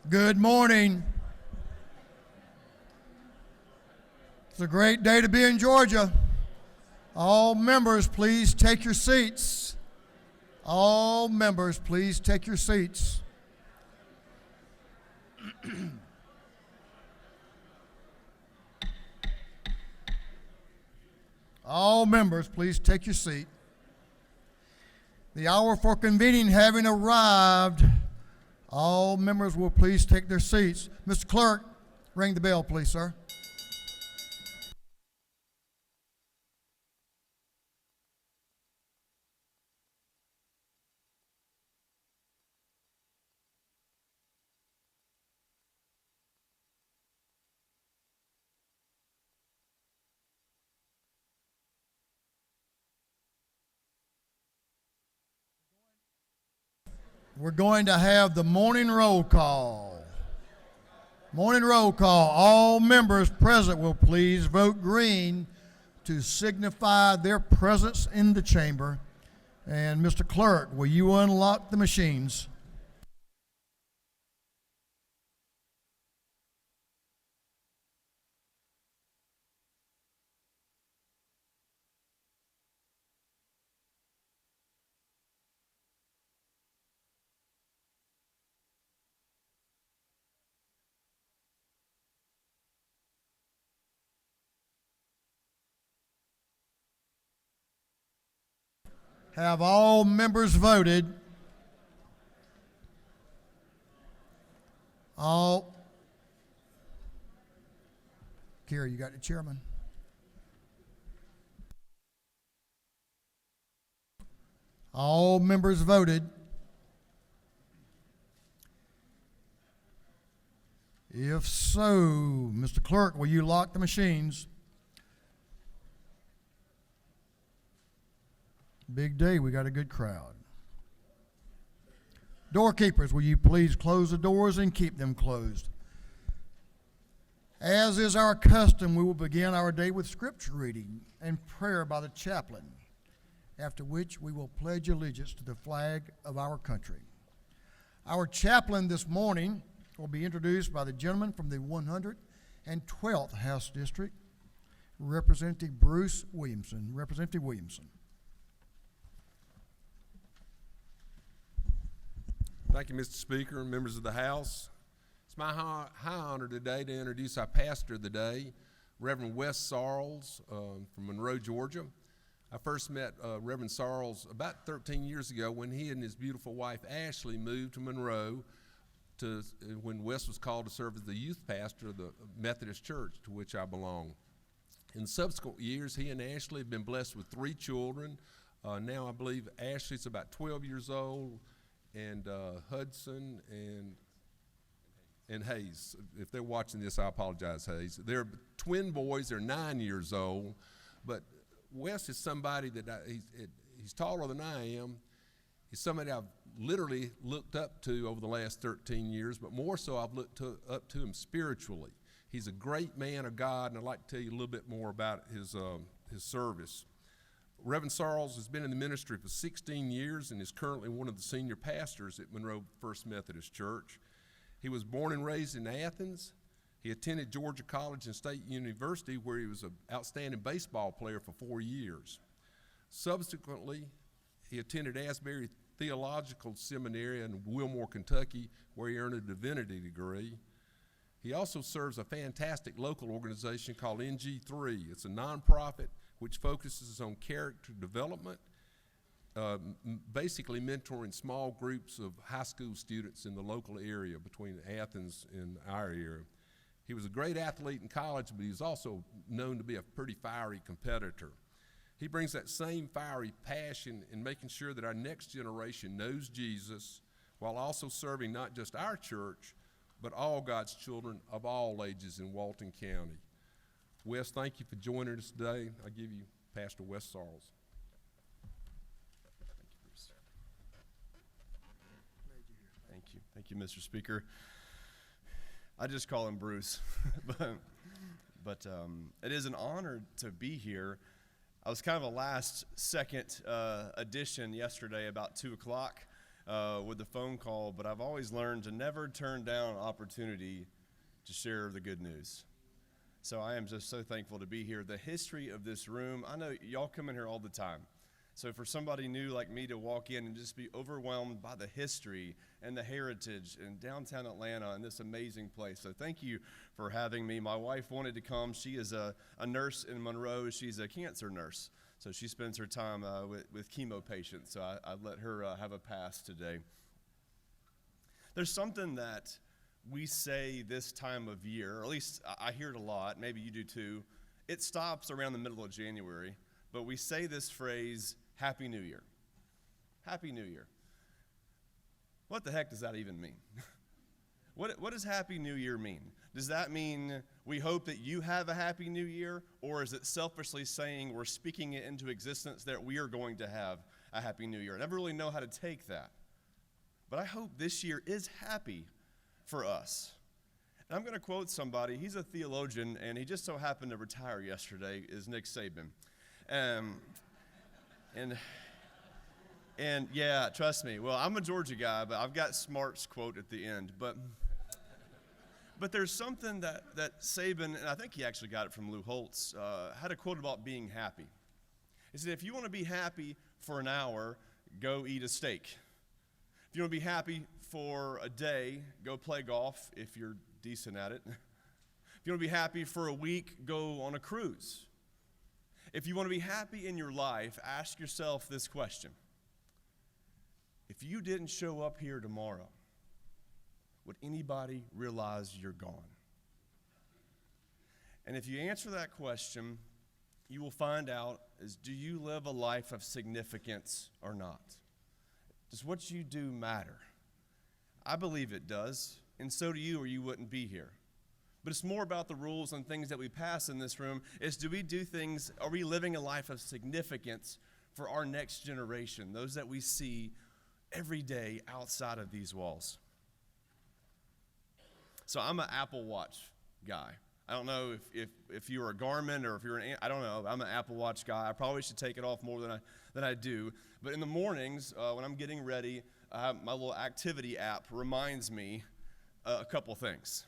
Good morning. It's a great day to be in Georgia. All members, please take your seats. All members, please take your seats. All members, please take your seat. The hour for convening having arrived, all members will please take their seats. Mr. Clerk, ring the bell, please, sir. We're going to have the morning roll call. Morning roll call. All members present will please vote green to signify their presence in the chamber. And Mr. Clerk, will you unlock the machines? Have all members voted? All. Kerry, you got the chairman? All members voted. If so, Mr. Clerk, will you lock the machines? Big day, we got a good crowd. Doorkeepers, will you please close the doors and keep them closed? As is our custom, we will begin our day with scripture reading and prayer by the chaplain, after which we will pledge allegiance to the flag of our country. Our chaplain this morning will be introduced by the gentleman from the 112th House District, Representative Bruce Williamson. Representative Williamson. Thank you, Mr. Speaker and members of the House. It's my high honor today to introduce our pastor of the day, Reverend Wes Sarles from Monroe, Georgia. I first met Reverend Sarles about 13 years ago when he and his beautiful wife Ashley moved to Monroe when Wes was called to serve as the youth pastor of the Methodist Church to which I belong. In subsequent years, he and Ashley have been blessed with 3 children. Now I believe Ashley's about 12 years old, and Hudson and Hayes. If they're watching this, I apologize, Hayes. They're twin boys. They're 9 years old. But Wes is somebody that he's taller than I am. He's somebody I've literally looked up to over the last 13 years, but more so I've looked up to him spiritually. He's a great man of God, and I'd like to tell you a little bit more about his service. Reverend Sarles has been in the ministry for 16 years and is currently one of the senior pastors at Monroe First Methodist Church. He was born and raised in Athens. He attended Georgia College and State University, where he was an outstanding baseball player for 4 years. Subsequently, he attended Asbury Theological Seminary in Wilmore, Kentucky, where he earned a divinity degree. He also serves a fantastic local organization called NG3. It's a nonprofit which focuses on character development, basically mentoring small groups of high school students in the local area between Athens and our area. He was a great athlete in college, but he was also known to be a pretty fiery competitor. He brings that same fiery passion in making sure that our next generation knows Jesus, while also serving not just our church, but all God's children of all ages in Walton County. Wes, thank you for joining us today. I give you Pastor Wes Sarles. Thank you. Thank you, Mr. Speaker. I just call him Bruce, but it is an honor to be here. I was kind of a last-second addition yesterday about 2 o'clock. with the phone call, but I've always learned to never turn down opportunity to share the good news. So I am just so thankful to be here. The history of this room, I know y'all come in here all the time. So for somebody new like me to walk in and just be overwhelmed by the history and the heritage in downtown Atlanta and this amazing place. So thank you for having me. My wife wanted to come. She is a nurse in Monroe. She's a cancer nurse. So she spends her time with chemo patients. So I let her have a pass today. There's something that we say this time of year, or at least I hear it a lot, maybe you do too. It stops around the middle of January, but we say this phrase, Happy New Year. Happy New Year. What the heck does that even mean? What does Happy New Year mean? Does that mean we hope that you have a Happy New Year, or is it selfishly saying we're speaking it into existence that we are going to have a Happy New Year? I never really know how to take that. But I hope this year is happy for us. And I'm going to quote somebody. He's a theologian, and he just so happened to retire yesterday, is Nick Saban. And yeah, trust me. Well, I'm a Georgia guy, but I've got Smart's quote at the end. But there's something that Saban, and I think he actually got it from Lou Holtz, had a quote about being happy. He said, if you want to be happy for an hour, go eat a steak. If you want to be happy for a day, go play golf if you're decent at it. If you want to be happy for a week, go on a cruise. If you want to be happy in your life, ask yourself this question. If you didn't show up here tomorrow, would anybody realize you're gone? And if you answer that question, you will find out is, do you live a life of significance or not? Does what you do matter? I believe it does, and so do you, or you wouldn't be here. But it's more about the rules and things that we pass in this room is, do we do things, are we living a life of significance for our next generation, those that we see every day outside of these walls? So I'm an Apple Watch guy. I don't know if you're a Garmin or if you're I don't know. I'm an Apple Watch guy. I probably should take it off more than I do. But in the mornings when I'm getting ready, my little activity app reminds me a couple things.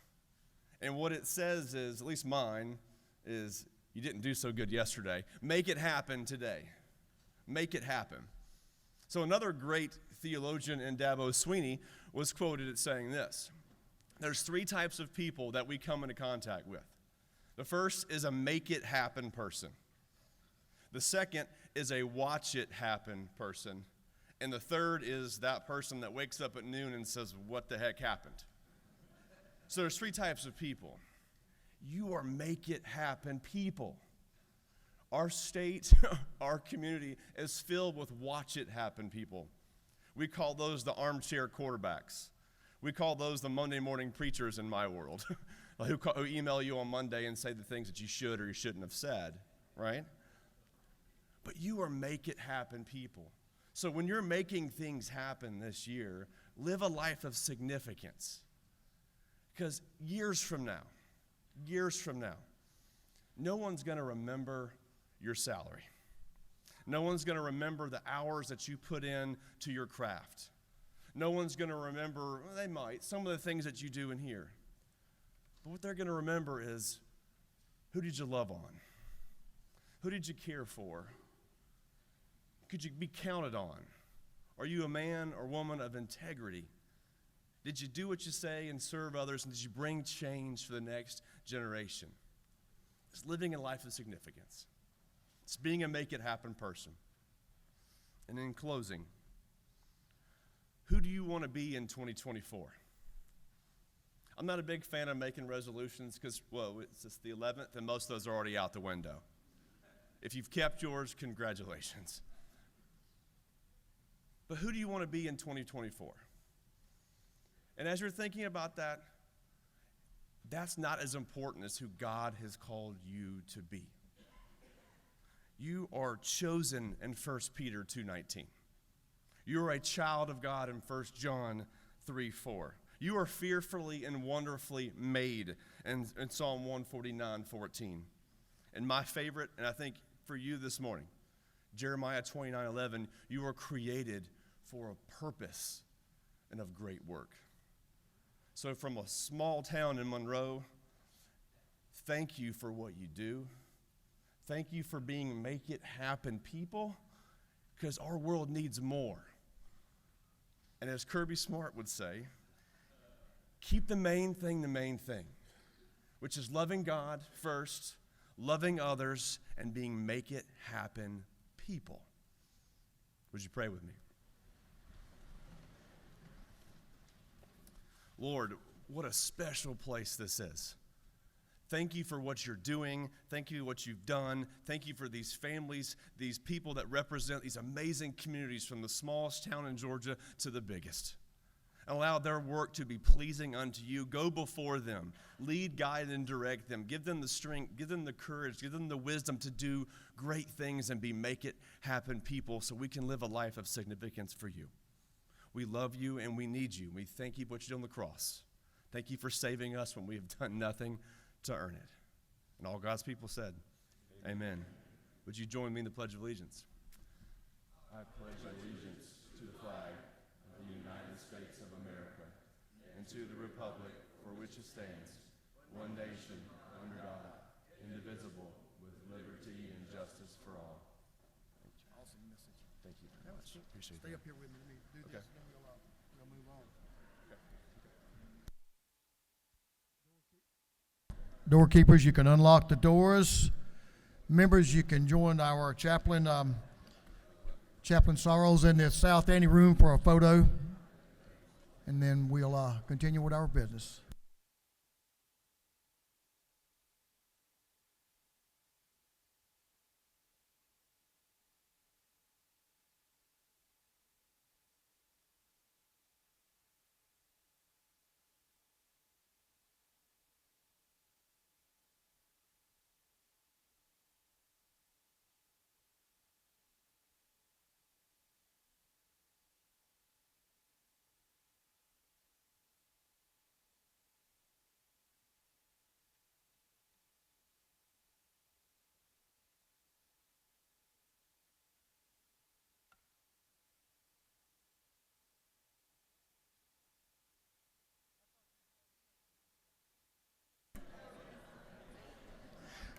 And what it says is, at least mine, is you didn't do so good yesterday. Make it happen today. Make it happen. So another great theologian in Dabo Sweeney was quoted as saying this. There's 3 types of people that we come into contact with. The first is a make it happen person. The second is a watch it happen person. And the third is that person that wakes up at noon and says, what the heck happened? So there's 3 types of people. You are make it happen people. Our state, our community is filled with watch it happen people. We call those the armchair quarterbacks. We call those the Monday morning preachers in my world, who email you on Monday and say the things that you should or you shouldn't have said, right? But you are make it happen people. So when you're making things happen this year, live a life of significance. Because years from now, no one's going to remember your salary. No one's going to remember the hours that you put in to your craft. No one's going to remember, well, they might, some of the things that you do in here. But what they're going to remember is, who did you love on? Who did you care for? Could you be counted on? Are you a man or woman of integrity? Did you do what you say and serve others, and did you bring change for the next generation? It's living a life of significance. It's being a make-it-happen person. And in closing, who do you want to be in 2024? I'm not a big fan of making resolutions because, well, it's just the 11th, and most of those are already out the window. If you've kept yours, congratulations. But who do you want to be in 2024? And as you're thinking about that, that's not as important as who God has called you to be. You are chosen in 1 Peter 2:19. You are a child of God in 1 John 3:4. You are fearfully and wonderfully made in Psalm 149:14. And my favorite, and I think for you this morning, Jeremiah 29:11, you are created for a purpose and of great work. So from a small town in Monroe, thank you for what you do. Thank you for being make it happen people, because our world needs more. And as Kirby Smart would say, keep the main thing, which is loving God first, loving others, and being make it happen people. Would you pray with me? Lord, what a special place this is. Thank you for what you're doing. Thank you for what you've done. Thank you for these families, these people that represent these amazing communities from the smallest town in Georgia to the biggest. Allow their work to be pleasing unto you. Go before them. Lead, guide, and direct them. Give them the strength, give them the courage, give them the wisdom to do great things and be make it happen people so we can live a life of significance for you. We love you and we need you. We thank you for what you did on the cross. Thank you for saving us when we have done nothing to earn it. And all God's people said, Amen. Would you join me in the Pledge of Allegiance? I pledge allegiance to the flag of the United States of America and to the republic for which it stands, one nation, under God, indivisible, with liberty and justice for all. Awesome message. Thank you very much. Appreciate Stay that. up here with me. Let me do this, Okay. and then we'll move on. Doorkeepers, you can unlock the doors. Members, you can join our chaplain, Chaplain Sorrells, in the South Ante room for a photo, and then we'll continue with our business.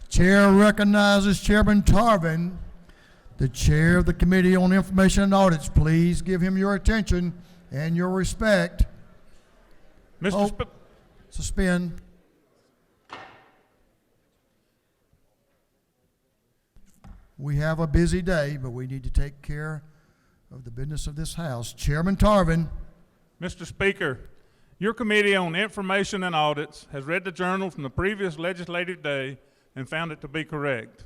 Chair recognizes Chairman Tarvin, the chair of the Committee on Information and Audits. Please give him your attention and your respect. Mr. Suspend. We have a busy day, but we need to take care of the business of this House. Chairman Tarvin. Mr. Speaker, your Committee on Information and Audits has read the journal from the previous legislative day and found it to be correct.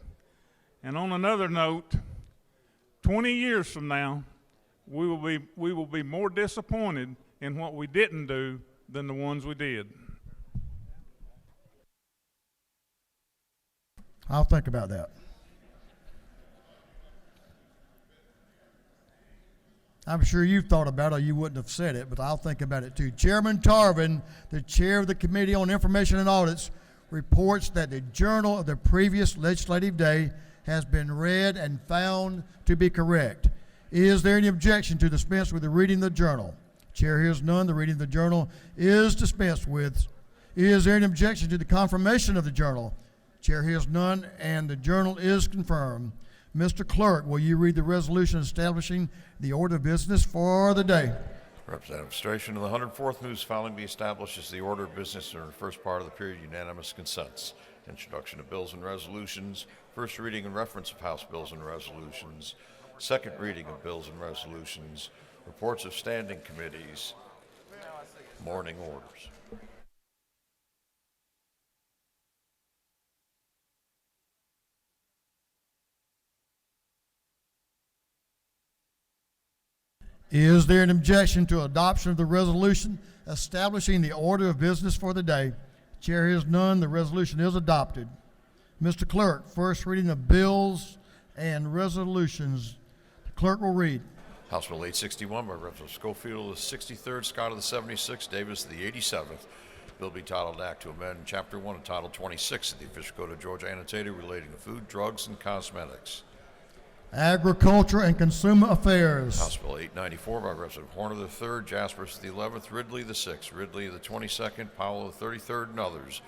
And on another note, 20 years from now, we will be more disappointed in what we didn't do than the ones we did. I'll think about that. I'm sure you've thought about it or you wouldn't have said it, but I'll think about it too. Chairman Tarvin, the chair of the Committee on Information and Audits, reports that the journal of the previous legislative day has been read and found to be correct. Is there any objection to dispense with the reading of the journal? Chair hears none. The reading of the journal is dispensed with. Is there any objection to the confirmation of the journal? Chair hears none, and the journal is confirmed. Mr. Clerk, will you read the resolution establishing the order of business for the day? Representative Stration of the 104th moves following be established as the order of business during the first part of the period. Unanimous consents. Introduction of bills and resolutions. First reading and reference of House bills and resolutions. Second reading of bills and resolutions. Reports of standing committees. Morning orders. Is there an objection to adoption of the resolution establishing the order of business for the day? Chair hears none. The resolution is adopted. Mr. Clerk, first reading of bills and resolutions. The clerk will read. House Bill 861 by Representative Schofield of the 63rd, Scott of the 76th, Davis of the 87th. Bill be titled Act to amend Chapter 1 and Title 26 of the Official Code of Georgia annotated relating to food, drugs, and cosmetics. Agriculture and Consumer Affairs. House Bill 894 by Representative Horner III, Jaspers the 11th, Ridley the 6th, Ridley the 22nd, Powell the 33rd, and others.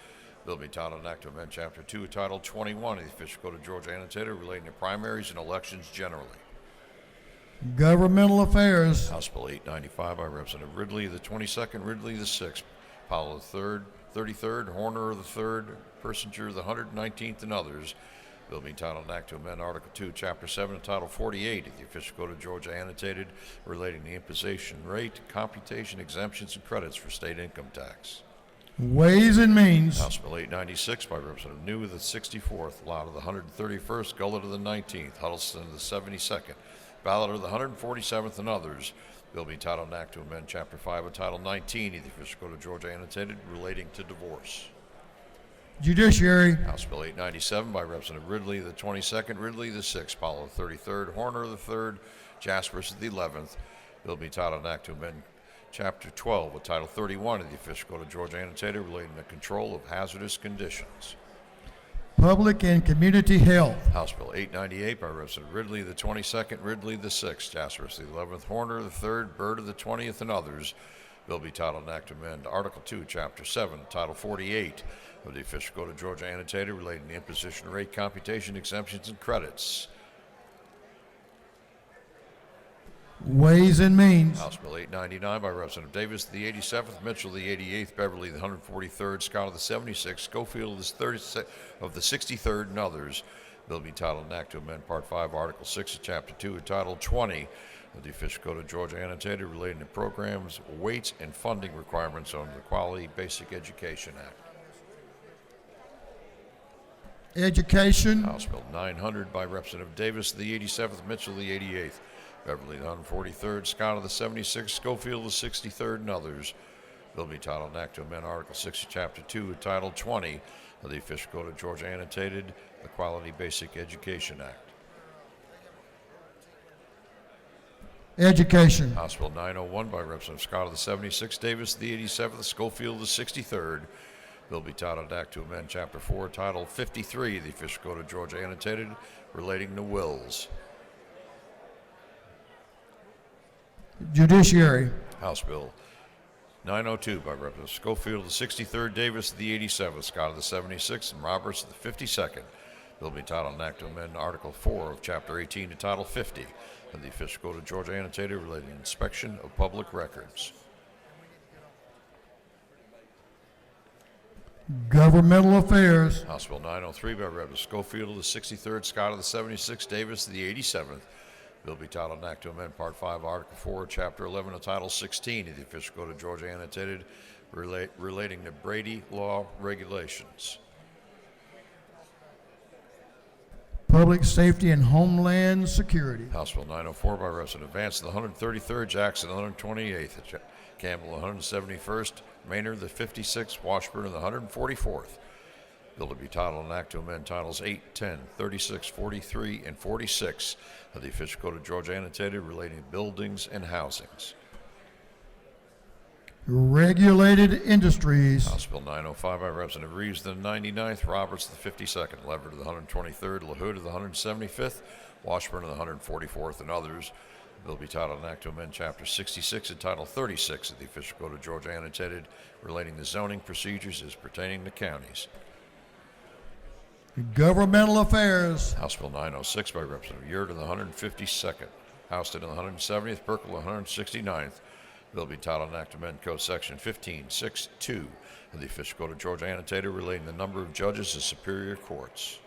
Bill be titled an act to amend Chapter 2 of Title 21 of the Official Code of Georgia Annotated relating to primaries and elections generally. Governmental Affairs. House Bill 895 by Representative Ridley the 22nd, Ridley the 6th, Powell the 3rd, 33rd, Horner the 3rd, Persinger the 119th, and others. Bill being titled an act to amend Article 2, Chapter 7 of Title 48 of the Official Code of Georgia Annotated relating to imposition rate, computation, exemptions, and credits for state income tax. Ways and Means. House Bill 896 by Representative New the 64th, Lott of the 131st, Gullett of the 19th, Huddleston of the 72nd, Ballard of the 147th, and others. Bill being titled an act to amend Chapter 5 of Title 19 of the Official Code of Georgia Annotated relating to divorce. Judiciary. House Bill 897 by Representative Ridley the 22nd, Ridley the 6th, Powell the 33rd, Horner the 3rd, Jaspers the 11th. Bill be titled an act to amend Chapter 12 of Title 31 of the Official Code of Georgia Annotated relating to control of hazardous conditions. Public and Community Health. House Bill 898 by Representative Ridley the 22nd, Ridley the 6th, Jaspers the 11th, Horner the 3rd, Byrd of the 20th, and others. Bill be titled an act to amend Article 2, Chapter 7, Title 48 of the Official Code of Georgia Annotated relating to imposition rate, computation, exemptions, and credits. Ways and Means. House Bill 899 by Representative Davis the 87th, Mitchell the 88th, Beverly the 143rd, Scott of the 76th, Schofield of the 63rd, and others. Bill be titled an act to amend Part 5, Article 6 of Chapter 2 of Title 20 of the Official Code of Georgia Annotated relating to programs, weights, and funding requirements under the Quality Basic Education Act. Education. House Bill 900 by Representative Davis the 87th, Mitchell the 88th, Beverly the 143rd, Scott of the 76th, Schofield the 63rd, and others. Bill be titled an act to amend Article 6 of Chapter 2 of Title 20 of the Official Code of Georgia Annotated, the Quality Basic Education Act. Education. House Bill 901 by Representative Scott of the 76th, Davis the 87th, Schofield the 63rd. Bill be titled Act to amend Chapter 4, Title 53 of the Official Code of Georgia Annotated relating to wills. Judiciary. House Bill 902 by Representative Schofield of the 63rd, Davis of the 87th, Scott of the 76th, and Roberts of the 52nd. Bill be titled an act to amend Article 4 of Chapter 18 to Title 50 of the Official Code of Georgia Annotated relating to inspection of public records. Governmental Affairs. House Bill 903 by Representative Schofield of the 63rd, Scott of the 76th, Davis of the 87th. Bill be titled an act to amend Part 5, Article 4, Chapter 11 of Title 16 of the Official Code of Georgia Annotated relating to Brady Law regulations. Public Safety and Homeland Security. House Bill 904 by Representative Vance of the 133rd, Jackson the 128th, Campbell the 171st, Maynard the 56th, Washburn the 144th. Bill to be titled an act to amend Titles 8, 10, 36, 43, and 46 of the Official Code of Georgia Annotated relating to buildings and housings. Regulated Industries. House Bill 905 by Representative Reeves the 99th, Roberts the 52nd, Leverett of the 123rd, LaHood of the 175th, Washburn of the 144th, and others. Bill be titled an act to amend Chapter 66 and Title 36 of the Official Code of Georgia Annotated relating to zoning procedures as pertaining to counties. Governmental Affairs. House Bill 906 by Representative Yurt of the 152nd, Houston of the 170th, Burkle of the 169th. Bill be titled an act to amend Code Section 15.6.2 of the Official Code of Georgia Annotated relating to the number of judges of superior courts.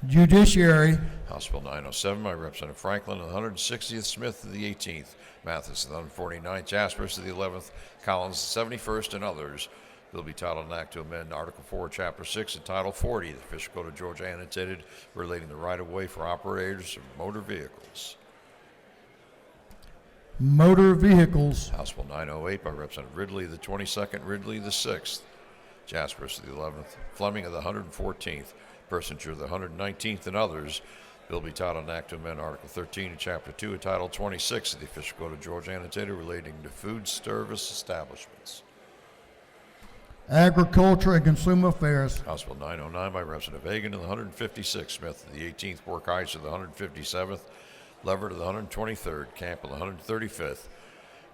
Judiciary. House Bill 907 by Representative Franklin of the 160th, Smith of the 18th, Mathis of the 149th, Jaspers of the 11th, Collins of the 71st, and others. Bill be titled an act to amend Article 4, Chapter 6, and Title 40 of the Official Code of Georgia Annotated relating to right-of-way for operators of motor vehicles. Motor Vehicles. House Bill 908 by Representative Ridley the 22nd, Ridley the 6th, Jaspers of the 11th, Fleming of the 114th, Persinger of the 119th, and others. Bill be titled an act to amend Article 13 of Chapter 2 of Title 26 of the Official Code of Georgia Annotated relating to food service establishments. Agriculture and Consumer Affairs. House Bill 909 by Representative Hagan to the 156th, Smith to the 18th, Work Heights to the 157th, Lever to the 123rd, Camp to the 135th.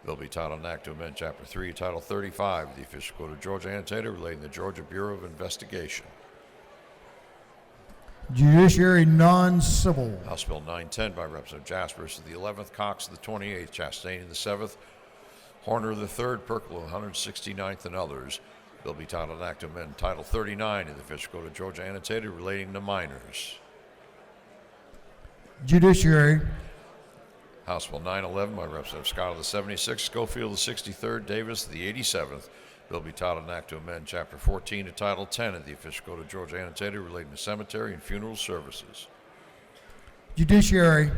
Bill be titled an act to amend Chapter 3, Title 35 of the Official Code of Georgia annotated relating to the Georgia Bureau of Investigation. Judiciary non-civil. House Bill 910 by Representative Jaspers to the 11th, Cox to the 28th, Chastain to the 7th, Horner the 3rd, Perkle the 169th, and others. Bill be titled an act to amend Title 39 of the Official Code of Georgia annotated relating to minors. Judiciary. House Bill 911 by Representative Scott of the 76th, Schofield the 63rd, Davis the 87th. Bill be titled an act to amend Chapter 14 to Title 10 of the Official Code of Georgia annotated relating to cemetery and funeral services. Judiciary.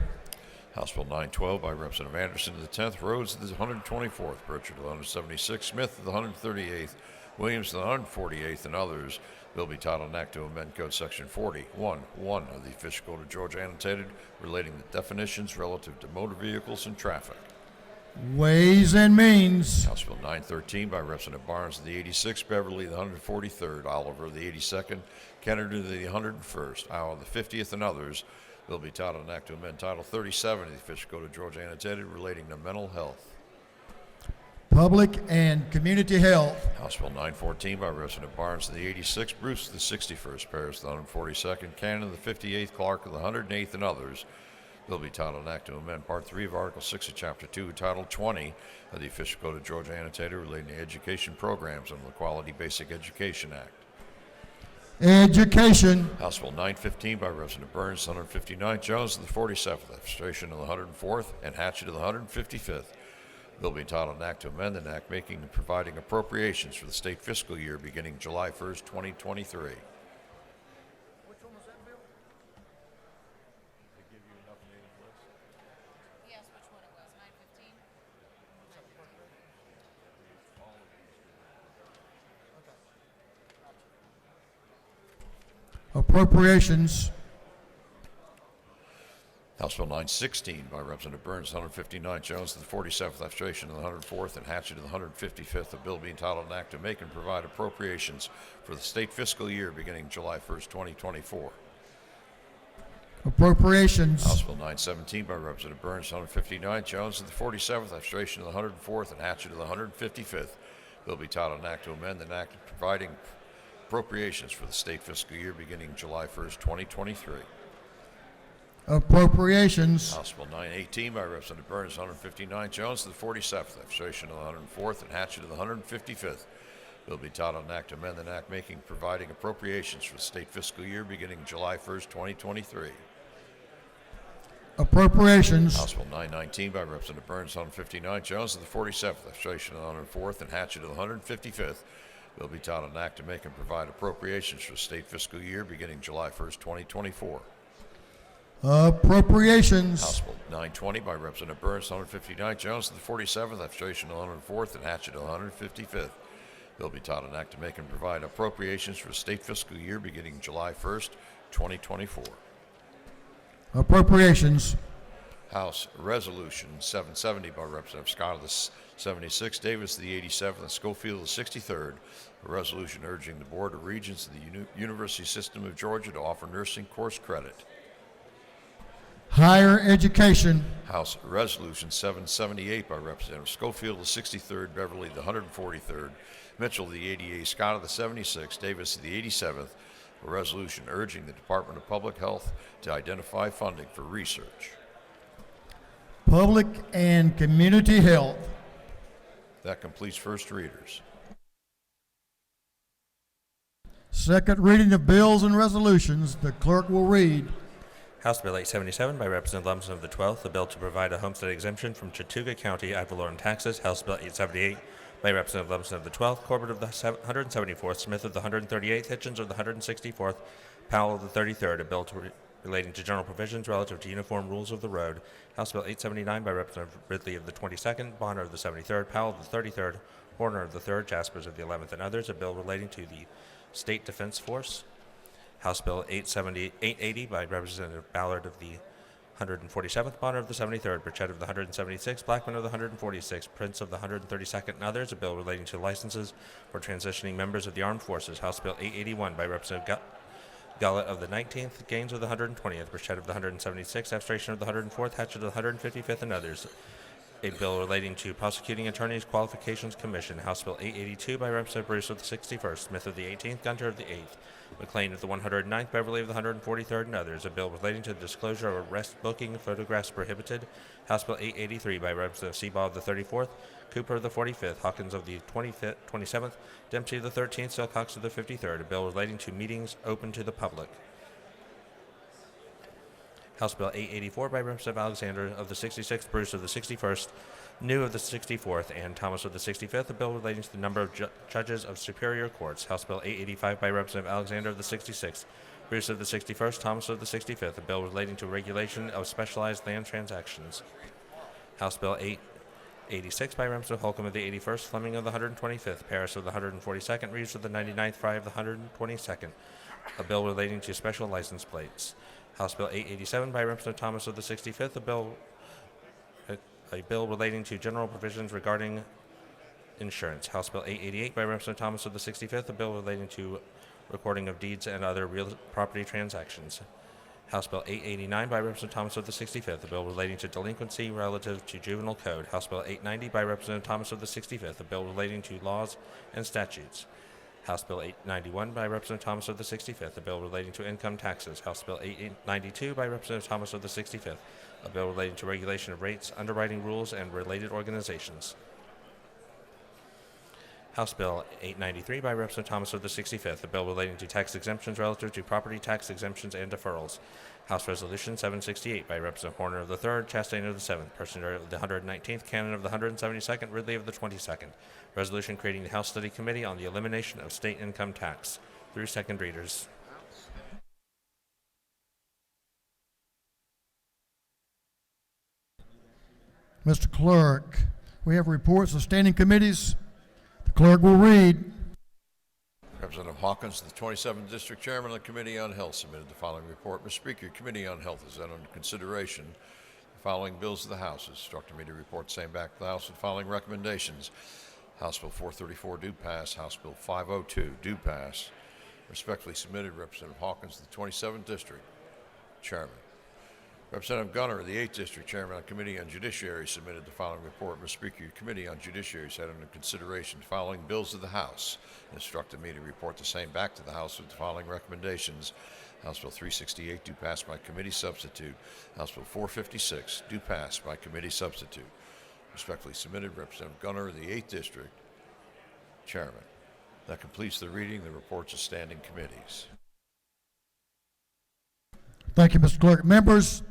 House Bill 912 by Representative Anderson to the 10th, Rhodes to the 124th, Pritchard to the 176th, Smith to the 138th, Williams to the 148th, and others. Bill be titled an act to amend Code Section 40.1.1 of the Official Code of Georgia annotated relating to definitions relative to motor vehicles and traffic. Ways and Means. House Bill 913 by Representative Barnes to the 86th, Beverly the 143rd, Oliver the 82nd, Kennedy the 101st, Iowa the 50th, and others. Bill be titled an act to amend Title 37 of the Official Code of Georgia annotated relating to mental health. Public and Community Health. House Bill 914 by Representative Barnes to the 86th, Bruce to the 61st, Paris to the 142nd, Cannon to the 58th, Clark to the 108th, and others. Bill be titled an act to amend Part 3 of Article 6 of Chapter 2, Title 20 of the Official Code of Georgia annotated relating to education programs under the Quality Basic Education Act. Education. House Bill 915 by Representative Burns, 159th, Jones to the 47th, Administration to the 104th, and Hatchett to the 155th. Bill be entitled an act to amend an act making and providing appropriations for the state fiscal year beginning July 1st, 2023. Which one was that, Bill? Yes, which one it was, 9:15? Appropriations. House Bill 916 by Representative Burns, 159th, Jones to the 47th, Administration to the 104th, and Hatchett to the 155th. A bill being entitled an act to make and provide appropriations for the state fiscal year beginning July 1st, 2024. Appropriations. House Bill 917 by Representative Burns, 159th, Jones to the 47th, Administration to the 104th, and Hatchett to the 155th. Bill be titled an act to amend an act providing appropriations for the state fiscal year beginning July 1st, 2023. Appropriations. House Bill 918 by Representative Burns, 159th, Jones to the 47th, Administration to the 104th, and Hatchett to the 155th. Bill be titled an act to amend an act making providing appropriations for the state fiscal year beginning July 1st, 2023. Appropriations. House Bill 919 by Representative Burns, 159th, Jones to the 47th, Administration to the 104th, and Hatchett to the 155th. Bill be titled an act to make and provide appropriations for the state fiscal year beginning July 1st, 2024. Appropriations. House Bill 920 by Representative Burns, 159th, Jones to the 47th, Administration to the 104th, and Hatchett to the 155th. Bill be titled an act to make and provide appropriations for the state fiscal year beginning July 1st, 2024. Appropriations. House Resolution 770 by Representative Scott of the 76th, Davis of the 87th, and Schofield of the 63rd. A resolution urging the Board of Regents of the University System of Georgia to offer nursing course credit. Higher Education. House Resolution 778 by Representative Schofield of the 63rd, Beverly the 143rd, Mitchell of the 88th, Scott of the 76th, Davis of the 87th. A resolution urging the Department of Public Health to identify funding for research. Public and Community Health. That completes first readers. Second reading of bills and resolutions. The clerk will read. House Bill 877 by Representative Lumsden of the 12th, a bill to provide a homestead exemption from Chattooga County ad valorem taxes. House Bill 878 by Representative Lumsden of the 12th, Corbett of the 174th, Smith of the 138th, Hitchens of the 164th, Powell of the 33rd, a bill relating to general provisions relative to uniform rules of the road. House Bill 879 by Representative Ridley of the 22nd, Bonner of the 73rd, Powell of the 33rd, Horner of the 3rd, Jaspers of the 11th, and others, a bill relating to the State Defense Force. House Bill 880 by Representative Ballard of the 147th, Bonner of the 73rd, Burchett of the 176th, Blackman of the 146th, Prince of the 132nd, and others, a bill relating to licenses for transitioning members of the armed forces, House Bill 881 by Representative Gullett of the 19th, Gaines of the 120th, Burchett of the 176th, Abstration of the 104th, Hatchett of the 155th, and others. A bill relating to Prosecuting Attorneys Qualifications Commission, House Bill 882 by Representative Bruce of the 61st, Smith of the 18th, Gunter of the 8th, McLean of the 109th, Beverly of the 143rd, and others. A bill relating to the disclosure of arrest booking photographs prohibited, House Bill 883 by Representative Seabaugh of the 34th, Cooper of the 45th, Hawkins of the 27th, Dempsey of the 13th, Silcox of the 53rd. A bill relating to meetings open to the public. House Bill 884 by Representative Alexander of the 66th, Bruce of the 61st, New of the 64th, and Thomas of the 65th, a bill relating to the number of judges of superior courts. House Bill 885 by Representative Alexander of the 66th, Bruce of the 61st, Thomas of the 65th, a bill relating to regulation of specialized land transactions. House Bill 886 by Representative Holcomb of the 81st, Fleming of the 125th, Paris of the 142nd, Reeves of the 99th, Fry of the 122nd, a bill relating to special license plates. House Bill 887 by Representative Thomas of the 65th, a bill relating to general provisions regarding insurance. House Bill 888 by Representative Thomas of the 65th, a bill relating to recording of deeds and other real property transactions. House Bill 889 by Representative Thomas of the 65th, a bill relating to delinquency relative to juvenile code. House Bill 890 by Representative Thomas of the 65th, a bill relating to laws and statutes. House Bill 891 by Representative Thomas of the 65th, a bill relating to income taxes. House Bill 892 by Representative Thomas of the 65th, a bill relating to regulation of rates, underwriting rules, and related organizations. House Bill 893 by Representative Thomas of the 65th, a bill relating to tax exemptions relative to property tax exemptions and deferrals. House Resolution 768 by Representative Horner of the 3rd, Chastain of the 7th, Person of the 119th, Cannon of the 172nd, Ridley of the 22nd. Resolution creating the House Study Committee on the Elimination of State Income Tax. Through second readers. Mr. Clerk, we have reports of standing committees. The clerk will read. Representative Hawkins, the 27th District Chairman of the Committee on Health, submitted the following report. Mr. Speaker, Committee on Health is then under consideration the following bills of the House. It's instructed me to report same back to the House with the following recommendations. House Bill 434 do pass. House Bill 502 do pass. Respectfully submitted, Representative Hawkins, the 27th District Chairman. Representative Gunner of the 8th District Chairman of the Committee on Judiciary submitted the following report. Mr. Speaker, your Committee on Judiciary has had under consideration the following bills of the House and instructed me to report the same back to the House with the following recommendations. House Bill 368 do pass by committee substitute. House Bill 456 do pass by committee substitute. Respectfully submitted, Representative Gunner of the 8th District Chairman. That completes the reading of the reports of standing committees. Thank you, Mr. Clerk. Members,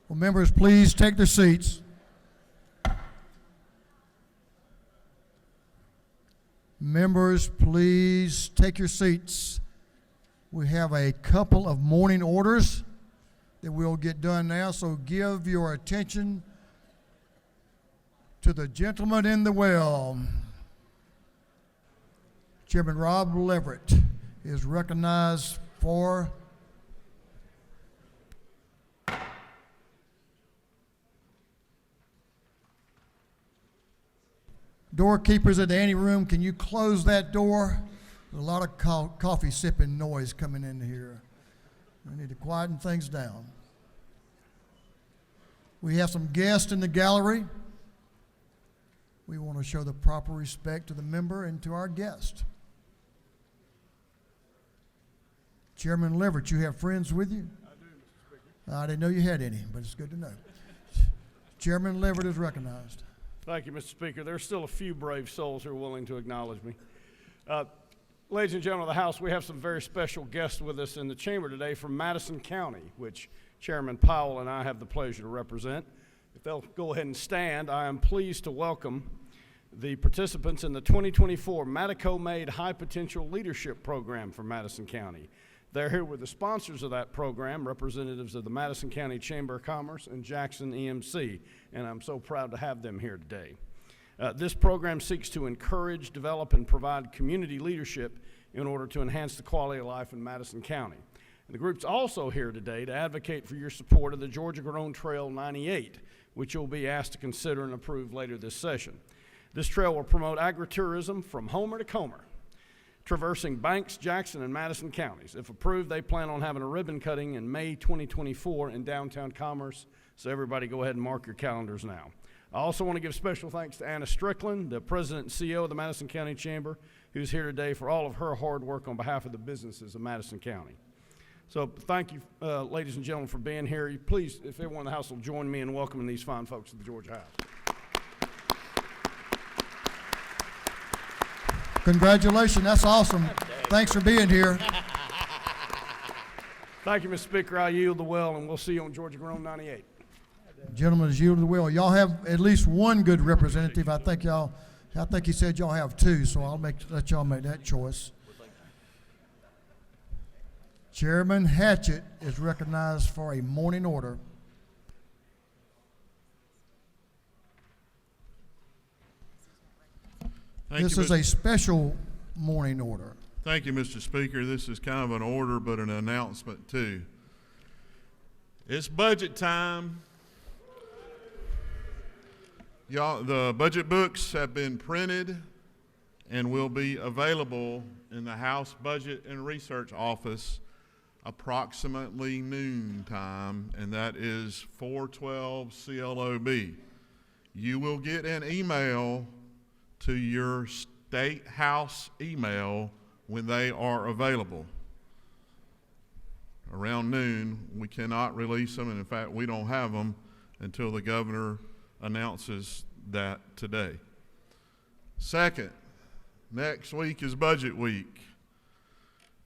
will members please take their seats? Members, please take your seats. We have a couple of morning orders that we'll get done now, so give your attention to the gentleman in the well. Chairman Rob Leverett is recognized for doorkeepers at the anteroom. Can you close that door? There's a lot of coffee sipping noise coming in here. We need to quieten things down. We have some guests in the gallery. We want to show the proper respect to the member and to our guest. Chairman Leverett, you have friends with you? I do, Mr. Speaker. I didn't know you had any, but it's good to know. Chairman Leverett is recognized. Thank you, Mr. Speaker. There's still a few brave souls who are willing to acknowledge me. Ladies and gentlemen of the House, we have some very special guests with us in the chamber today from Madison County, which Chairman Powell and I have the pleasure to represent. If they'll go ahead and stand, I am pleased to welcome the participants in the 2024 Madico-Made High Potential Leadership Program for Madison County. They're here with the sponsors of that program, representatives of the Madison County Chamber of Commerce and Jackson EMC, and I'm so proud to have them here today. This program seeks to encourage, develop, and provide community leadership in order to enhance the quality of life in Madison County. And the group's also here today to advocate for your support of the Georgia Grown Trail 98, which you'll be asked to consider and approve later this session. This trail will promote agritourism from Homer to Comer, traversing Banks, Jackson, and Madison counties. If approved, they plan on having a ribbon cutting in May 2024 in downtown Commerce, so everybody go ahead and mark your calendars now. I also want to give special thanks to Anna Strickland, the president and CEO of the Madison County Chamber, who's here today for all of her hard work on behalf of the businesses of Madison County. So thank you, ladies and gentlemen, for being here. Please, if everyone in the House will join me in welcoming these fine folks to the Georgia House. Congratulations, that's awesome. Thanks for being here. Thank you, Mr. Speaker. I yield the well, and we'll see you on Georgia Grown 98. Gentlemen, as yielded the will. Y'all have at least one good representative. I think he said y'all have two, so I'll let y'all make that choice. Chairman Hatchett is recognized for a morning order. This is a special morning order. Thank you, Mr. Speaker. This is kind of an order, but an announcement too. It's budget time. Y'all, the budget books have been printed and will be available in the House Budget and Research Office approximately noon time, and that is 412 CLOB. You will get an email to your State House email when they are available. Around noon, we cannot release them, and in fact, we don't have them until the governor announces that today. Second, next week is budget week.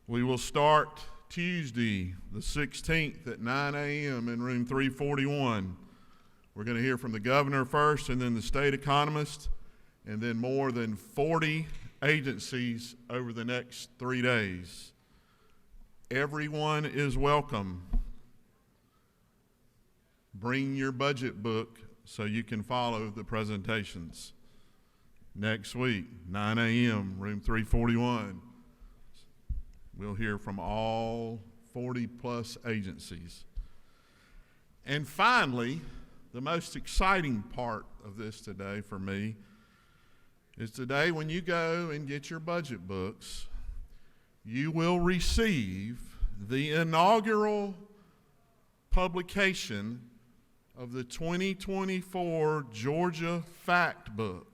We will start Tuesday, the 16th at 9 a.m. in room 341. We're going to hear from the governor first, and then the state economist, and then more than 40 agencies over the next 3 days. Everyone is welcome. Bring your budget book so you can follow the presentations. Next week, 9 a.m., room 341. We'll hear from all 40-plus agencies. And finally, the most exciting part of this today for me is today when you go and get your budget books, you will receive the inaugural publication of the 2024 Georgia Fact Book.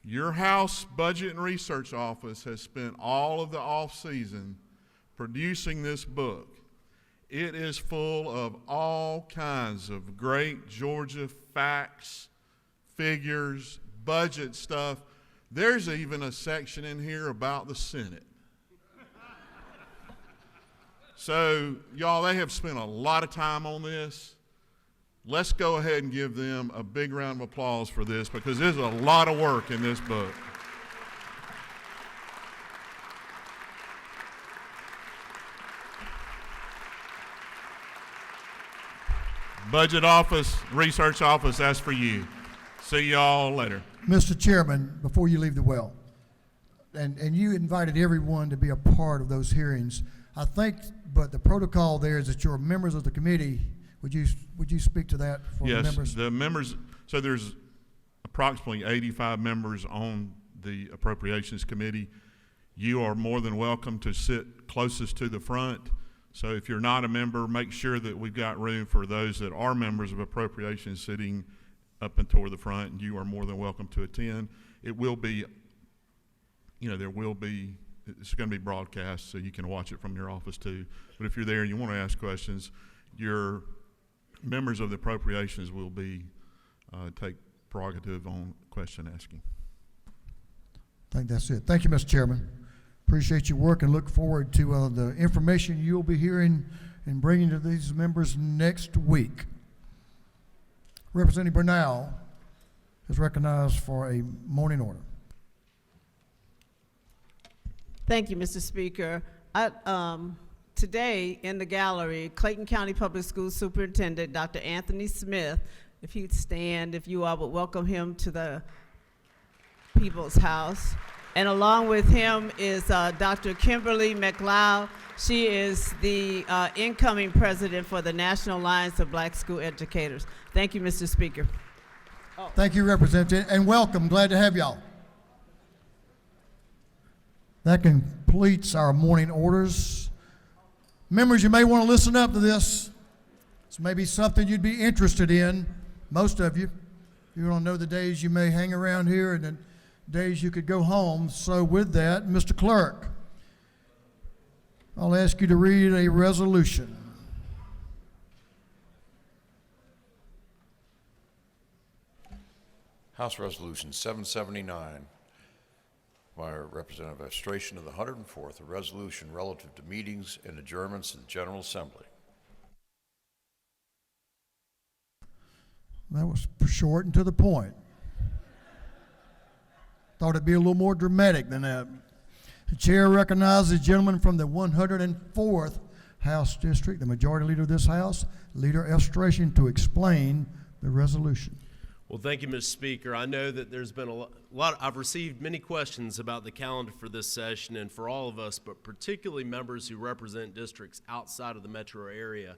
Your House Budget and Research Office has spent all of the off-season producing this book. It is full of all kinds of great Georgia facts, figures, budget stuff. There's even a section in here about the Senate. So, y'all, they have spent a lot of time on this. Let's go ahead and give them a big round of applause for this, because there's a lot of work in this book. Budget office, research office, that's for you. See y'all later. Mr. Chairman, before you leave the well, and you invited everyone to be a part of those hearings, I think, but the protocol there is that you're members of the committee. Would you speak to that for the members? Yes, the members, so there's approximately 85 members on the Appropriations Committee. You are more than welcome to sit closest to the front. So if you're not a member, make sure that we've got room for those that are members of Appropriations sitting up and toward the front, and you are more than welcome to attend. It will be, it's going to be broadcast, so you can watch it from your office too. But if you're there and you want to ask questions, your members of the Appropriations will take prerogative on question asking. I think that's it. Thank you, Mr. Chairman. Appreciate your work and look forward to the information you'll be hearing and bringing to these members next week. Representative Bernal is recognized for a morning order. Thank you, Mr. Speaker. Today in the gallery, Clayton County Public Schools Superintendent Dr. Anthony Smith, if he'd stand, if you all would welcome him to the People's House. And along with him is Dr. Kimberly McLeod. She is the incoming president for the National Alliance of Black School Educators. Thank you, Mr. Speaker. Thank you, Representative, and welcome. Glad to have y'all. That completes our morning orders. Members, you may want to listen up to this. This may be something you'd be interested in, most of you. You don't know the days you may hang around here and the days you could go home. So with that, Mr. Clerk, I'll ask you to read a resolution. House Resolution 779 by Representative Astration of the 104th, a resolution relative to meetings and adjournments of the General Assembly. That was short and to the point. Thought it'd be a little more dramatic than that. The chair recognizes the gentleman from the 104th House District, the Majority Leader of this House, Leader Astration, to explain the resolution. Well, thank you, Mr. Speaker. I know that there's been a lot, I've received many questions about the calendar for this session, and for all of us, but particularly members who represent districts outside of the metro area,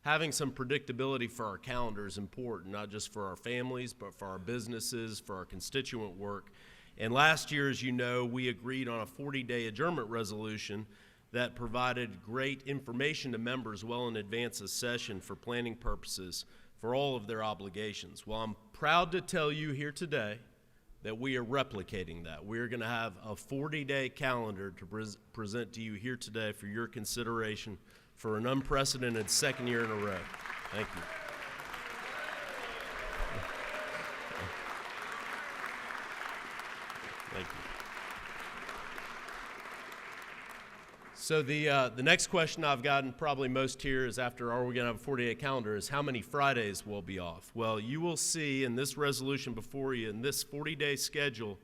having some predictability for our calendar is important, not just for our families, but for our businesses, for our constituent work. And last year, as you know, we agreed on a 40-day adjournment resolution that provided great information to members well in advance of session for planning purposes for all of their obligations. Well, I'm proud to tell you here today that we are replicating that. We're going to have a 40-day calendar to present to you here today for your consideration for an unprecedented second year in a row. Thank you. Thank you. So the next question I've gotten probably most here is after are we going to have a 40-day calendar is how many Fridays will be off? Well, you will see in this resolution before you, in this 40-day schedule,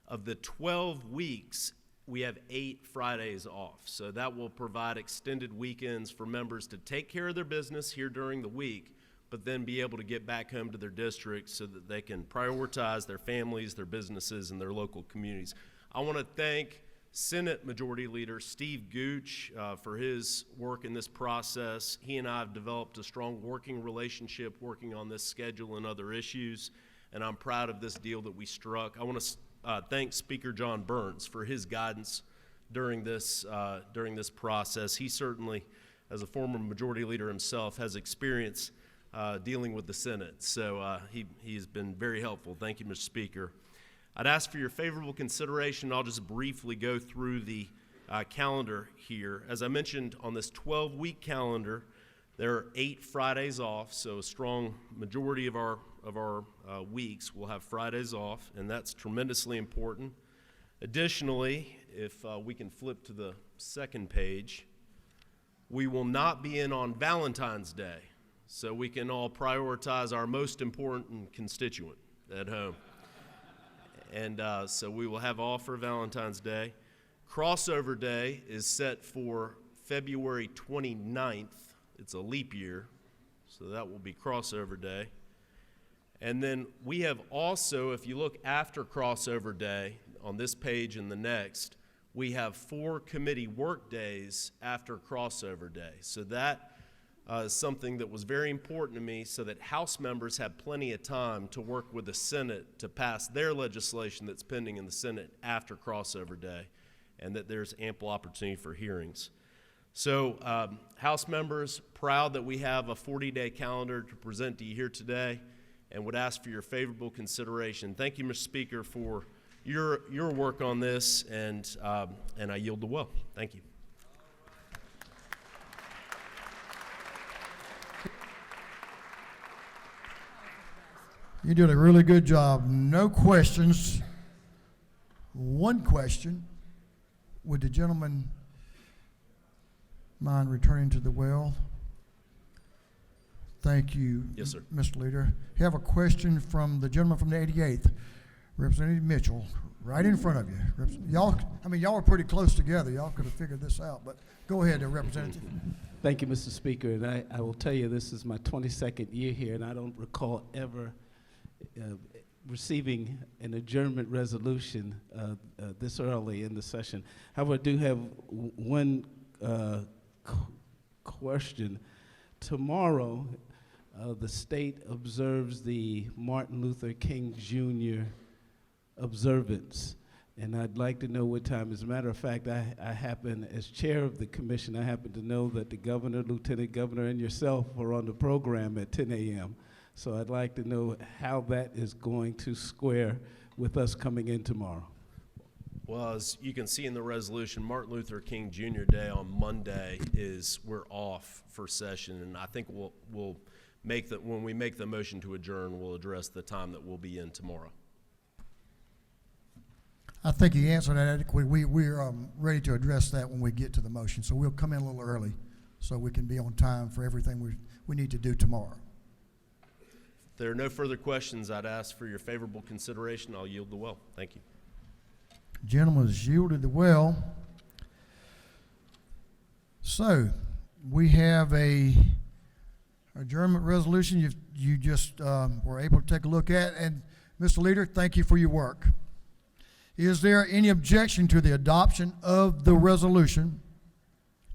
of the 12 weeks, we have 8 Fridays off. So that will provide extended weekends for members to take care of their business here during the week, but then be able to get back home to their districts so that they can prioritize their families, their businesses, and their local communities. I want to thank Senate Majority Leader Steve Gooch for his work in this process. He and I have developed a strong working relationship working on this schedule and other issues, and I'm proud of this deal that we struck. I want to thank Speaker John Burns for his guidance during this process. He certainly, as a former Majority Leader himself, has experience dealing with the Senate, so he has been very helpful. Thank you, Mr. Speaker. I'd ask for your favorable consideration. I'll just briefly go through the calendar here. As I mentioned, on this 12-week calendar, there are 8 Fridays off, so a strong majority of our weeks will have Fridays off, and that's tremendously important. Additionally, if we can flip to the second page, we will not be in on Valentine's Day, so we can all prioritize our most important constituent at home. And so we will have off for Valentine's Day. Crossover Day is set for February 29th. It's a leap year, so that will be Crossover Day. And then we have also, if you look after Crossover Day, on this page and the next, we have 4 committee work days after Crossover Day. So that is something that was very important to me so that House members have plenty of time to work with the Senate to pass their legislation that's pending in the Senate after Crossover Day, and that there's ample opportunity for hearings. So House members, proud that we have a 40-day calendar to present to you here today, and would ask for your favorable consideration. Thank you, Mr. Speaker, for your work on this, and I yield the well. Thank you. You did a really good job. No questions. One question. Would the gentleman mind returning to the well? Thank you, Yes, sir. Mr. Leader. You have a question from the gentleman from the 88th, Representative Mitchell, right in front of you. Y'all were pretty close together. Y'all could have figured this out, but go ahead, Representative. Thank you, Mr. Speaker. And I will tell you, this is my 22nd year here, and I don't recall ever receiving an adjournment resolution this early in the session. However, I do have one question. Tomorrow, the state observes the Martin Luther King Jr. observance. And I'd like to know what time. As a matter of fact, I happen, as chair of the commission, I happen to know that the governor, lieutenant governor, and yourself are on the program at 10 a.m. So I'd like to know how that is going to square with us coming in tomorrow. Well, as you can see in the resolution, Martin Luther King Jr. Day on Monday we're off for session, and I think we'll make when we make the motion to adjourn, we'll address the time that we'll be in tomorrow. I think he answered that adequately. We're ready to address that when we get to the motion, so we'll come in a little early so we can be on time for everything we need to do tomorrow. If there are no further questions, I'd ask for your favorable consideration. I'll yield the well. Thank you. Gentlemen has yielded the well. So we have a adjournment resolution you just were able to take a look at. And Mr. Leader, thank you for your work. Is there any objection to the adoption of the resolution?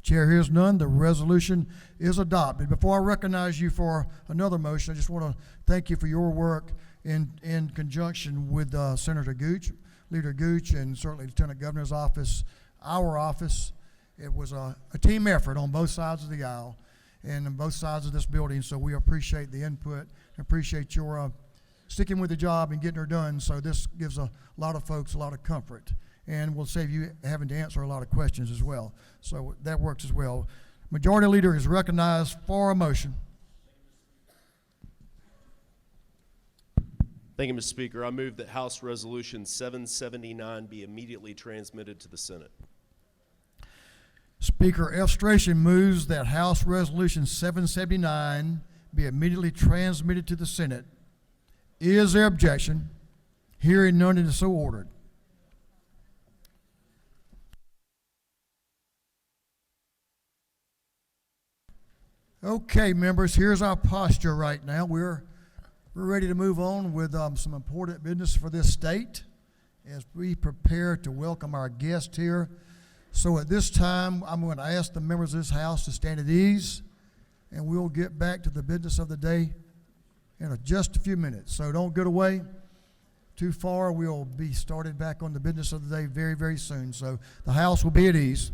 Chair hears none. The resolution is adopted. Before I recognize you for another motion, I just want to thank you for your work in conjunction with Senator Gooch, Leader Gooch, and certainly Lieutenant Governor's office, our office. It was a team effort on both sides of the aisle and on both sides of this building, so we appreciate the input, appreciate your sticking with the job and getting her done. So this gives a lot of folks a lot of comfort, and will save you having to answer a lot of questions as well. So that works as well. Majority Leader is recognized for a motion. Thank you, Mr. Speaker. I move that House Resolution 779 be immediately transmitted to the Senate. Speaker F. Strachan moves that House Resolution 779 be immediately transmitted to the Senate. Is there objection? Hearing none, it is so ordered. Okay, members, here's our posture right now. We're ready to move on with some important business for this state as we prepare to welcome our guest here. So at this time, I'm going to ask the members of this House to stand at ease, and we'll get back to the business of the day in just a few minutes. So don't get away too far. We'll be started back on the business of the day very, very soon. So the House will be at ease.